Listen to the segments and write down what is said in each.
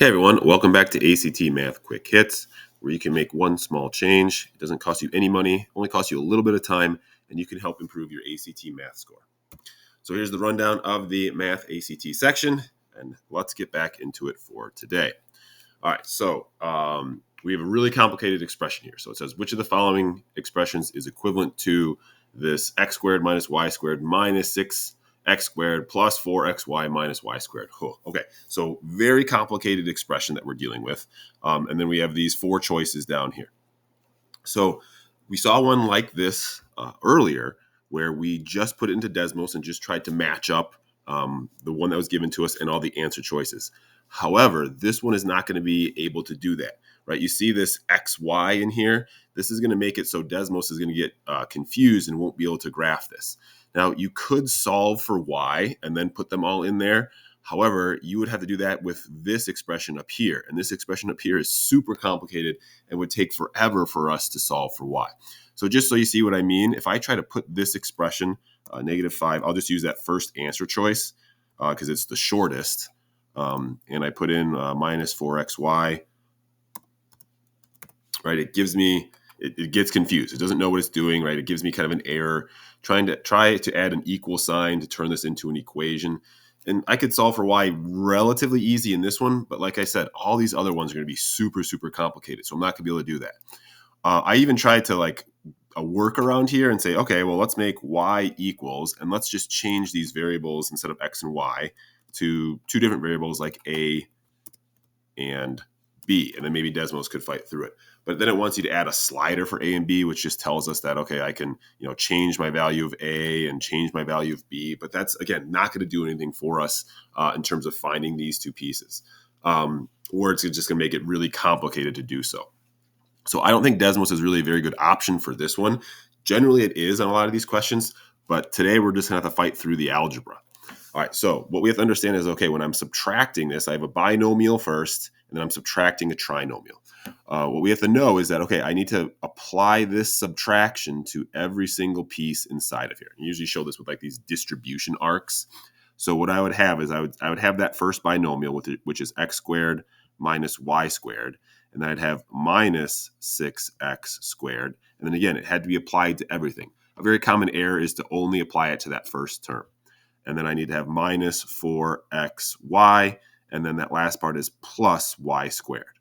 Hey everyone, welcome back to ACT Math Quick Hits, where you can make one small change. It doesn't cost you any money, only costs you a little bit of time, and you can help improve your ACT math score. So here's the rundown of the Math ACT section, and let's get back into it for today. All right, so we have a really complicated expression here. So it says, which of the following expressions is equivalent to this x squared minus y squared minus 6x squared plus 4xy minus y squared? Okay, so very complicated expression that we're dealing with. And then we have these four choices down here. So we saw one like this earlier where we just put it into Desmos and just tried to match up the one that was given to us and all the answer choices. However, this one is not going to be able to do that, right? You see this XY in here. This is going to make it so Desmos is going to get confused and won't be able to graph this. Now, you could solve for Y and then put them all in there. However, you would have to do that with this expression up here. And this expression up here is super complicated and would take forever for us to solve for Y. So just so you see what I mean, if I try to put this expression, -5, I'll just use that first answer choice because it's the shortest. And I put in minus 4xy, right? It gives me, it gets confused. It doesn't know what it's doing, right? It gives me kind of an error. Try to add an equal sign to turn this into an equation. And I could solve for y relatively easy in this one, but like I said, all these other ones are going to be super, super complicated. So I'm not going to be able to do that. I even tried to like a workaround here and say, okay, well, let's make y equals, and let's just change these variables instead of x and y to two different variables like a and b, and then maybe Desmos could fight through it. But then it wants you to add a slider for a and b, which just tells us that, okay, I can change my value of a and change my value of b. But that's, again, not going to do anything for us in terms of finding these two pieces. Or it's just going to make it really complicated to do so. So I don't think Desmos is really a very good option for this one. Generally, it is on a lot of these questions. But today, we're just going to have to fight through the algebra. All right, so what we have to understand is, okay, when I'm subtracting this, I have a binomial first, and then I'm subtracting a trinomial. What we have to know is that, okay, I need to apply this subtraction to every single piece inside of here. I usually show this with like these distribution arcs. So what I would have is I would have that first binomial, which is x squared minus y squared, and then I'd have minus 6x squared. And then again, it had to be applied to everything. A very common error is to only apply it to that first term. And then I need to have minus 4xy, and then that last part is plus y squared.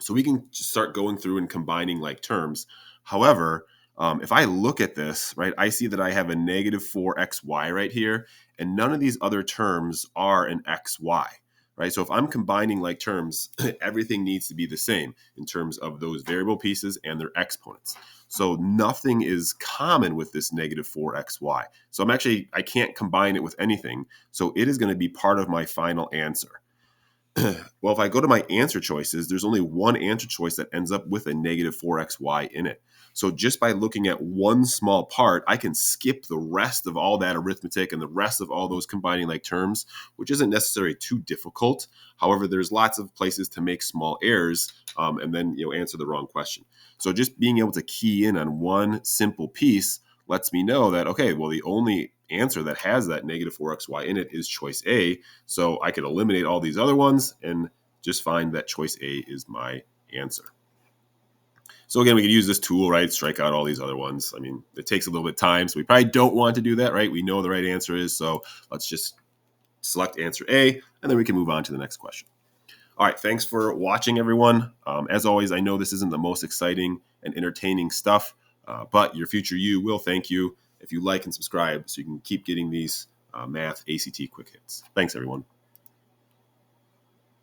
So we can just start going through and combining like terms. However, if I look at this, right, I see that I have a negative 4xy right here, and none of these other terms are an xy. Right? So if I'm combining like terms, everything needs to be the same in terms of those variable pieces and their exponents. So nothing is common with this negative 4xy. So I can't combine it with anything. So it is going to be part of my final answer. Well, if I go to my answer choices, there's only one answer choice that ends up with a negative 4xy in it. So just by looking at one small part, I can skip the rest of all that arithmetic and the rest of all those combining like terms, which isn't necessarily too difficult. However, there's lots of places to make small errors and then answer the wrong question. So just being able to key in on one simple piece lets me know that, okay, well, the only answer that has that negative 4xy in it is choice A. So I could eliminate all these other ones and just find that choice A is my answer. So again, we could use this tool, right? Strike out all these other ones. I mean, it takes a little bit of time, so we probably don't want to do that, right? We know the right answer is, so let's just select answer A, and then we can move on to the next question. All right, thanks for watching, everyone. As always, I know this isn't the most exciting and entertaining stuff, but your future you will thank you if you like and subscribe so you can keep getting these Math ACT quick hits. Thanks, everyone.